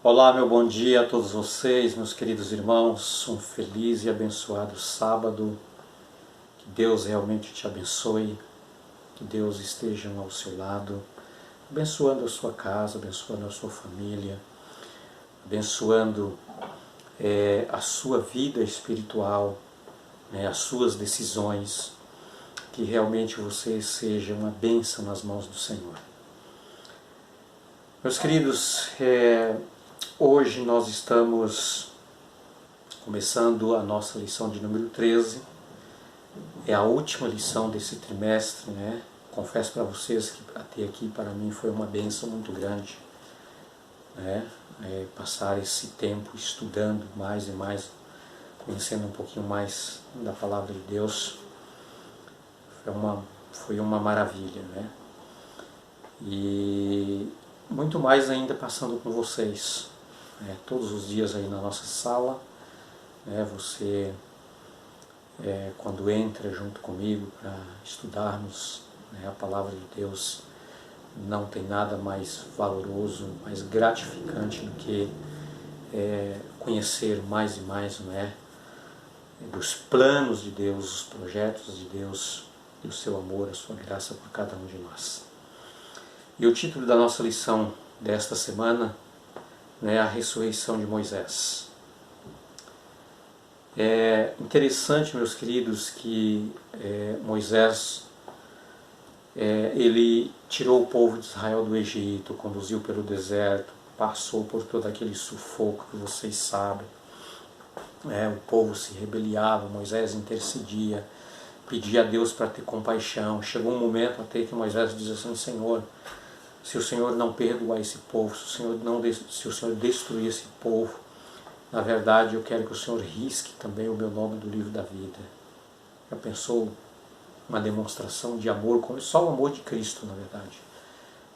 Olá, meu bom dia a todos vocês, meus queridos irmãos. Um feliz e abençoado sábado. Que Deus realmente te abençoe, que Deus esteja ao seu lado, abençoando a sua casa, abençoando a sua família, abençoando a sua vida espiritual, as suas decisões, que realmente você seja uma bênção nas mãos do Senhor. Meus queridos, hoje nós estamos começando a nossa lição de número 13. É a última lição desse trimestre, né? Confesso para vocês que até aqui para mim foi uma bênção muito grande, né? Passar esse tempo estudando mais e mais, conhecendo um pouquinho mais da Palavra de Deus, foi uma maravilha, né? E muito mais ainda passando com vocês, né? Todos os dias aí na nossa sala, né? Você quando entra junto comigo para estudarmos, né, a Palavra de Deus, não tem nada mais valoroso, mais gratificante do que conhecer mais e mais, né, dos planos de Deus, os projetos de Deus e o seu amor, a sua graça por cada um de nós. E o título da nossa lição desta semana, né, é a ressurreição de Moisés. É interessante, meus queridos, que Moisés ele tirou o povo de Israel do Egito, conduziu pelo deserto, passou por todo aquele sufoco que vocês sabem. O povo se rebeliava, Moisés intercedia, pedia a Deus para ter compaixão. Chegou um momento até que Moisés diz assim: Senhor, se o Senhor não perdoar esse povo, se o Senhor destruir esse povo, na verdade eu quero que o Senhor risque também o meu nome do livro da vida. Já pensou uma demonstração de amor, só o amor de Cristo, na verdade,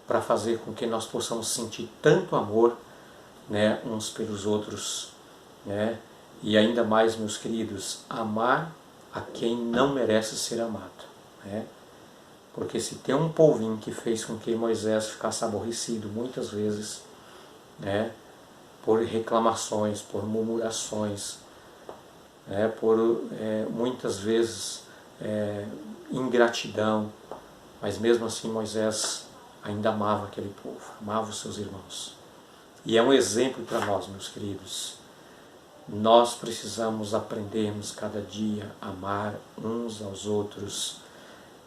para fazer com que nós possamos sentir tanto amor, né, uns pelos outros, né, e ainda mais, meus queridos, amar a quem não merece ser amado, né? Porque se tem um povinho que fez com que Moisés ficasse aborrecido muitas vezes, né, por reclamações, por murmurações, por muitas vezes ingratidão, mas mesmo assim Moisés ainda amava aquele povo, amava os seus irmãos. E é um exemplo para nós, meus queridos. Nós precisamos aprendermos cada dia a amar uns aos outros,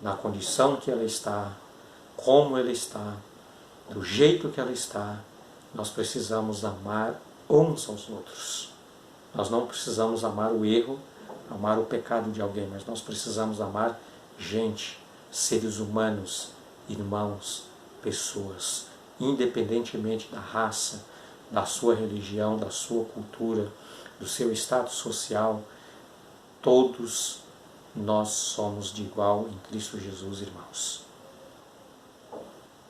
na condição que ela está, como ela está, do jeito que ela está. Nós precisamos amar uns aos outros. Nós não precisamos amar o erro, amar o pecado de alguém, mas nós precisamos amar gente, seres humanos, irmãos, pessoas, independentemente da raça, da sua religião, da sua cultura, do seu status social. Todos nós somos de igual em Cristo Jesus, irmãos.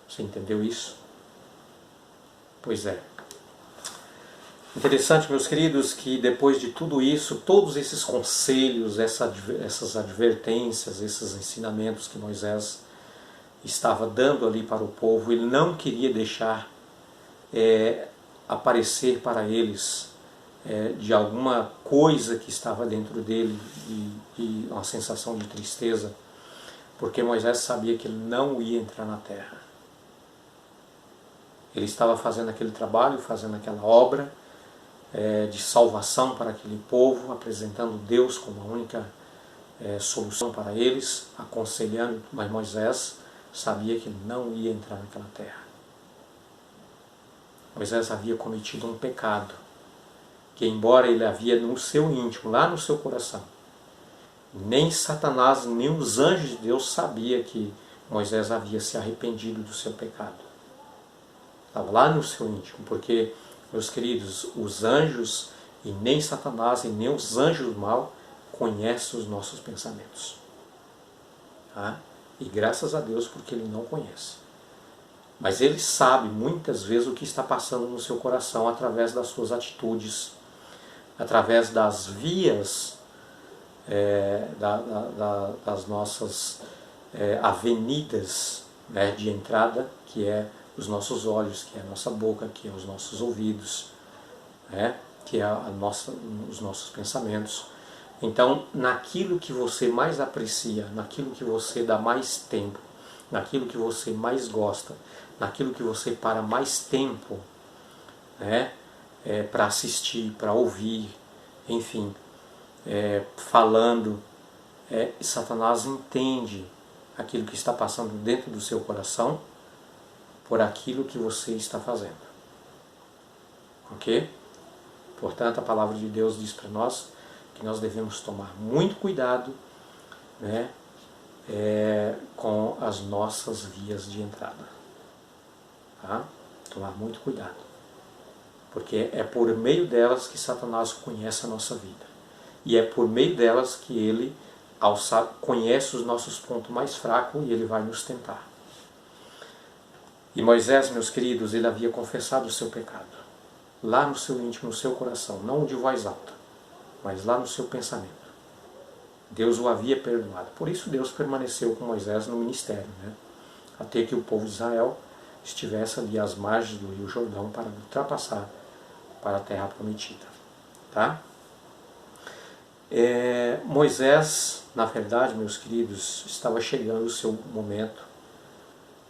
Você entendeu isso? Pois é. Interessante, meus queridos, que depois de tudo isso, todos esses conselhos, essas advertências, esses ensinamentos que Moisés estava dando ali para o povo, ele não queria deixar aparecer para eles de alguma coisa que estava dentro dele, de uma sensação de tristeza, porque Moisés sabia que ele não ia entrar na terra. Ele estava fazendo aquele trabalho, fazendo aquela obra de salvação para aquele povo, apresentando Deus como a única solução para eles, aconselhando, mas Moisés sabia que ele não ia entrar naquela terra. Moisés havia cometido um pecado, que embora ele havia no seu íntimo, lá no seu coração, nem Satanás, nem os anjos de Deus sabia que Moisés havia se arrependido do seu pecado. Estava lá no seu íntimo, porque, meus queridos, os anjos, e nem Satanás, e nem os anjos do mal, conhecem os nossos pensamentos. Tá? E graças a Deus, porque ele não conhece. Mas ele sabe, muitas vezes, o que está passando no seu coração, através das suas atitudes, através das vias das nossas avenidas, né, de entrada, que é os nossos olhos, que é a nossa boca, que é os nossos ouvidos, né? Que é os nossos pensamentos. Então, naquilo que você mais aprecia, naquilo que você dá mais tempo, naquilo que você mais gosta, naquilo que você para mais tempo, né? Para assistir, para ouvir, enfim, falando, Satanás entende aquilo que está passando dentro do seu coração por aquilo que você está fazendo. Ok? Portanto, a palavra de Deus diz para nós que nós devemos tomar muito cuidado, né, com as nossas vias de entrada. Tá? Tomar muito cuidado. Porque é por meio delas que Satanás conhece a nossa vida. E é por meio delas que ele conhece os nossos pontos mais fracos e ele vai nos tentar. E Moisés, meus queridos, ele havia confessado o seu pecado. Lá no seu íntimo, no seu coração. Não de voz alta, mas lá no seu pensamento. Deus o havia perdoado. Por isso Deus permaneceu com Moisés no ministério, né? Até que o povo de Israel estivesse ali às margens do rio Jordão para ultrapassar para a terra prometida. Tá? Moisés, na verdade, meus queridos, estava chegando o seu momento,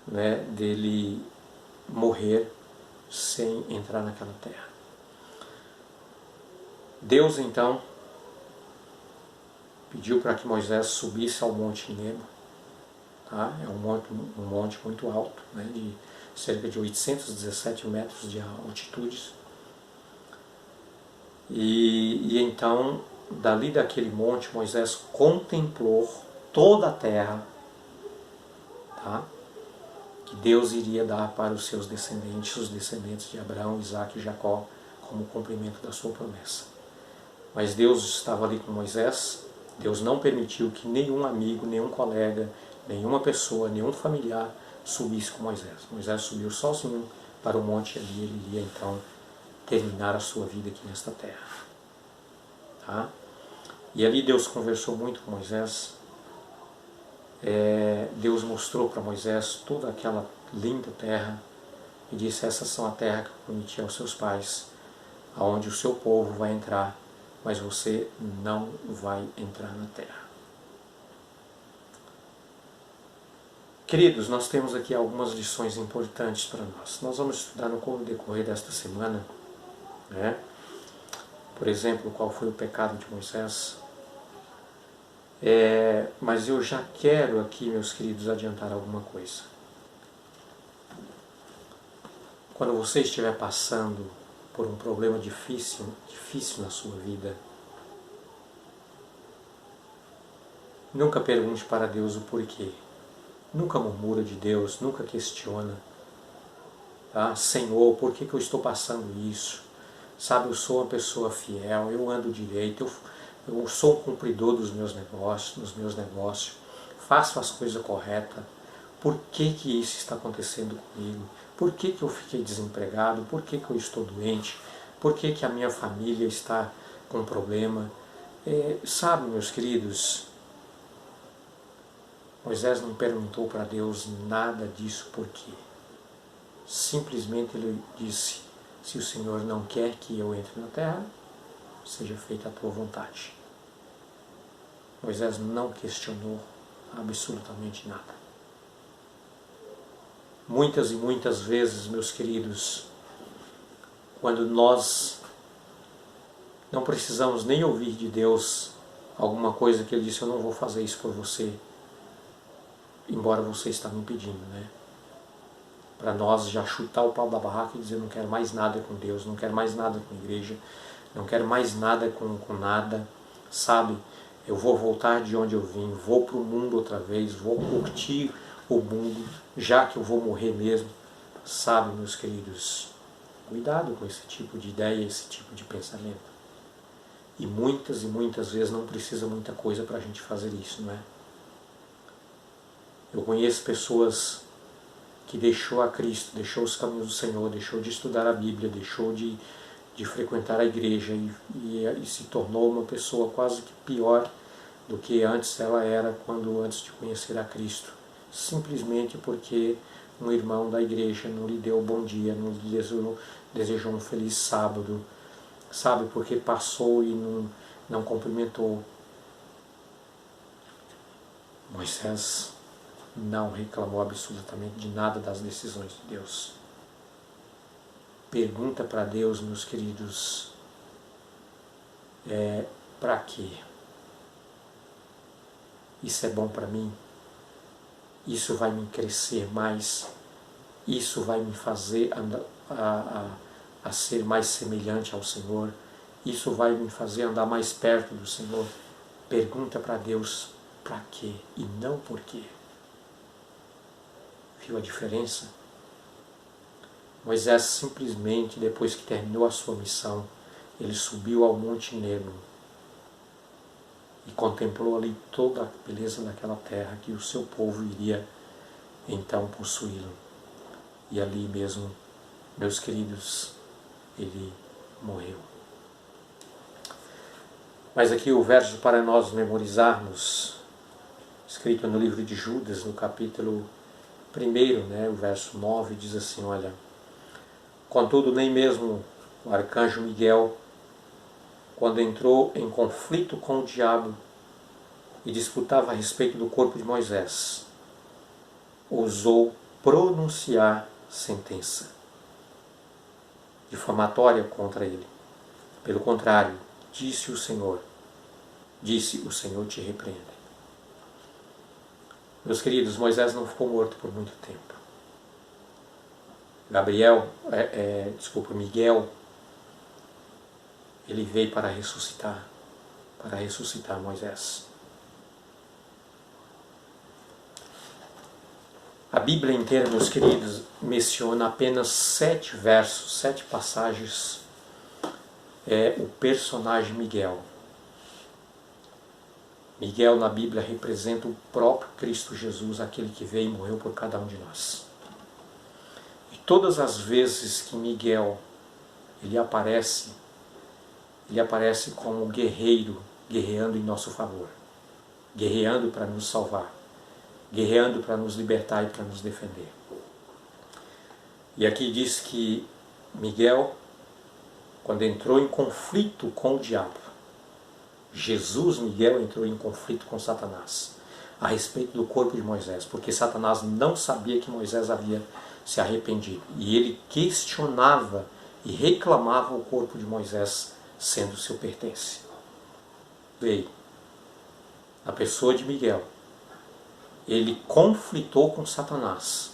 né, dele morrer sem entrar naquela terra. Deus, então, pediu para que Moisés subisse ao Monte Nebo. Tá? É um monte muito alto, né, de cerca de 817 metros de altitude. E então, dali daquele monte, Moisés contemplou toda a terra, tá, que Deus iria dar para os seus descendentes, os descendentes de Abraão, Isaque e Jacó, como cumprimento da sua promessa. Mas Deus estava ali com Moisés. Deus não permitiu que nenhum amigo, nenhum colega, nenhuma pessoa, nenhum familiar subisse com Moisés. Moisés subiu sozinho para o monte e ali ele iria então terminar a sua vida aqui nesta terra. Tá? E ali Deus conversou muito com Moisés. Deus mostrou para Moisés toda aquela linda terra e disse: essas são a terra que eu prometi aos seus pais, aonde o seu povo vai entrar, mas você não vai entrar na terra. Queridos, nós temos aqui algumas lições importantes para nós. Nós vamos estudar no decorrer desta semana, né? Por exemplo, qual foi o pecado de Moisés. Mas eu já quero aqui, meus queridos, adiantar alguma coisa. Quando você estiver passando por um problema difícil na sua vida, nunca pergunte para Deus o porquê. Nunca murmura de Deus, nunca questiona. Tá? Senhor, por que eu estou passando isso? Sabe, eu sou uma pessoa fiel, eu ando direito, eu sou um cumpridor dos meus negócios, faço as coisas corretas. Por que isso está acontecendo comigo? Por que eu fiquei desempregado? Por que eu estou doente? Por que a minha família está com problema? Sabe, meus queridos, Moisés não perguntou para Deus nada disso por quê. Simplesmente ele disse: se o Senhor não quer que eu entre na terra, seja feita a tua vontade. Moisés não questionou absolutamente nada. Muitas e muitas vezes, meus queridos, quando nós não precisamos nem ouvir de Deus alguma coisa que Ele disse: eu não vou fazer isso por você, embora você está me pedindo, né? Para nós já chutar o pau da barraca e dizer: não quero mais nada com Deus, não quero mais nada com a igreja, não quero mais nada com nada, sabe? Eu vou voltar de onde eu vim, vou para o mundo outra vez, vou curtir o mundo, já que eu vou morrer mesmo. Sabe, meus queridos, cuidado com esse tipo de ideia, esse tipo de pensamento. E muitas vezes não precisa muita coisa para a gente fazer isso, não é? Eu conheço pessoas que deixou a Cristo, deixou os caminhos do Senhor, deixou de estudar a Bíblia, deixou de frequentar a igreja e se tornou uma pessoa quase que pior do que antes ela era antes de conhecer a Cristo. Simplesmente porque um irmão da igreja não lhe deu bom dia, não lhe desejou um feliz sábado, sabe, porque passou e não cumprimentou. Moisés não reclamou absolutamente de nada das decisões de Deus. Pergunta para Deus, meus queridos, para quê? Isso é bom para mim? Isso vai me crescer mais? Isso vai me fazer a ser mais semelhante ao Senhor? Isso vai me fazer andar mais perto do Senhor? Pergunta para Deus para quê e não por quê. Viu a diferença? Moisés simplesmente, depois que terminou a sua missão, ele subiu ao Monte Nebo e contemplou ali toda a beleza daquela terra que o seu povo iria então possuí-lo. E ali mesmo, meus queridos, ele morreu. Mas aqui o verso para nós memorizarmos, escrito no livro de Judas, no capítulo 1, o verso 9, diz assim, olha: contudo, nem mesmo o arcanjo Miguel, quando entrou em conflito com o diabo e disputava a respeito do corpo de Moisés, ousou pronunciar sentença difamatória contra ele. Pelo contrário, disse o Senhor te repreende. Meus queridos, Moisés não ficou morto por muito tempo. Miguel, ele veio para ressuscitar Moisés. A Bíblia inteira, meus queridos, menciona apenas 7 versos, 7 passagens, o personagem Miguel. Miguel na Bíblia representa o próprio Cristo Jesus, aquele que veio e morreu por cada um de nós. E todas as vezes que Miguel ele aparece como um guerreiro, guerreando em nosso favor, guerreando para nos salvar, guerreando para nos libertar e para nos defender. E aqui diz que Miguel, quando entrou em conflito com o diabo, Miguel entrou em conflito com Satanás a respeito do corpo de Moisés, porque Satanás não sabia que Moisés havia se arrependido. E ele questionava e reclamava o corpo de Moisés sendo seu pertence. Veio a pessoa de Miguel. Ele conflitou com Satanás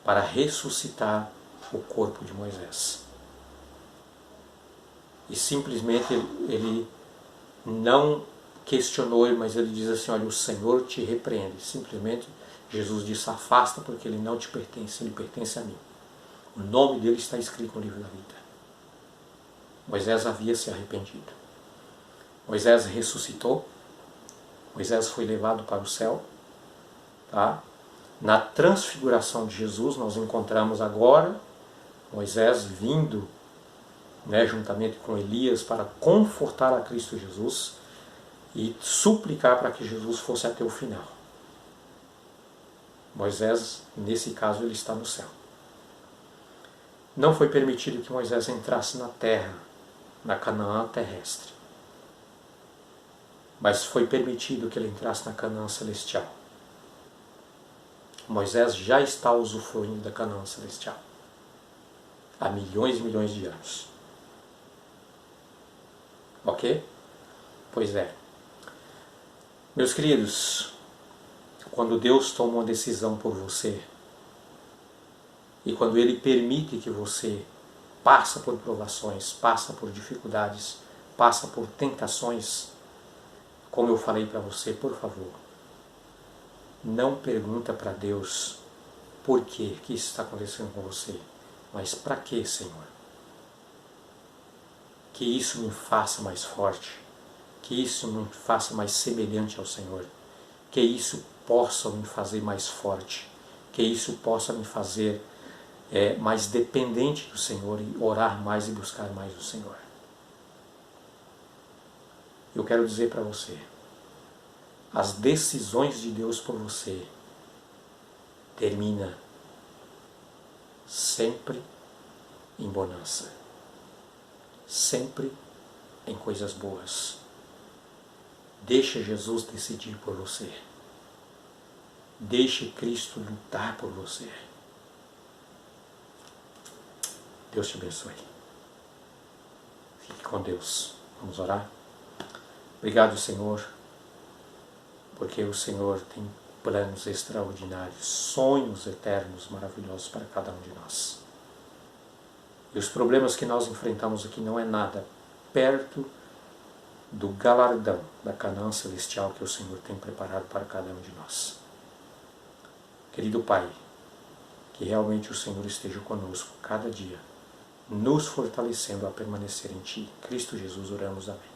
para ressuscitar o corpo de Moisés. E simplesmente ele não questionou, mas ele diz assim, olha, o Senhor te repreende. Simplesmente Jesus disse, afasta, porque ele não te pertence, ele pertence a mim. O nome dele está escrito no livro da vida. Moisés havia se arrependido. Moisés ressuscitou. Moisés foi levado para o céu. Tá? Na transfiguração de Jesus, nós encontramos agora Moisés vindo, juntamente com Elias, para confortar a Cristo Jesus e suplicar para que Jesus fosse até o final. Moisés, nesse caso, ele está no céu. Não foi permitido que Moisés entrasse na terra, na Canaã terrestre. Mas foi permitido que ele entrasse na Canaã celestial. Moisés já está usufruindo da Canaã celestial há milhões e milhões de anos. Ok? Pois é. Meus queridos, quando Deus toma uma decisão por você, e quando Ele permite que você passe por provações, passa por dificuldades, passa por tentações, como eu falei para você, por favor, não pergunta para Deus por que isso está acontecendo com você, mas para que, Senhor? Que isso me faça mais forte, que isso me faça mais semelhante ao Senhor, que isso possa me fazer mais forte, que isso possa me fazer mais dependente do Senhor e orar mais e buscar mais o Senhor. Eu quero dizer para você, as decisões de Deus por você termina sempre em bonança. sempre em coisas boas. Deixe Jesus decidir por você. Deixe Cristo lutar por você. Deus te abençoe. Fique com Deus. Vamos orar? Obrigado, Senhor, porque o Senhor tem planos extraordinários, sonhos eternos, maravilhosos para cada um de nós. E os problemas que nós enfrentamos aqui não é nada perto do galardão da Canaã celestial que o Senhor tem preparado para cada um de nós. Querido Pai, que realmente o Senhor esteja conosco cada dia, nos fortalecendo a permanecer em Ti. Cristo Jesus, oramos, amém.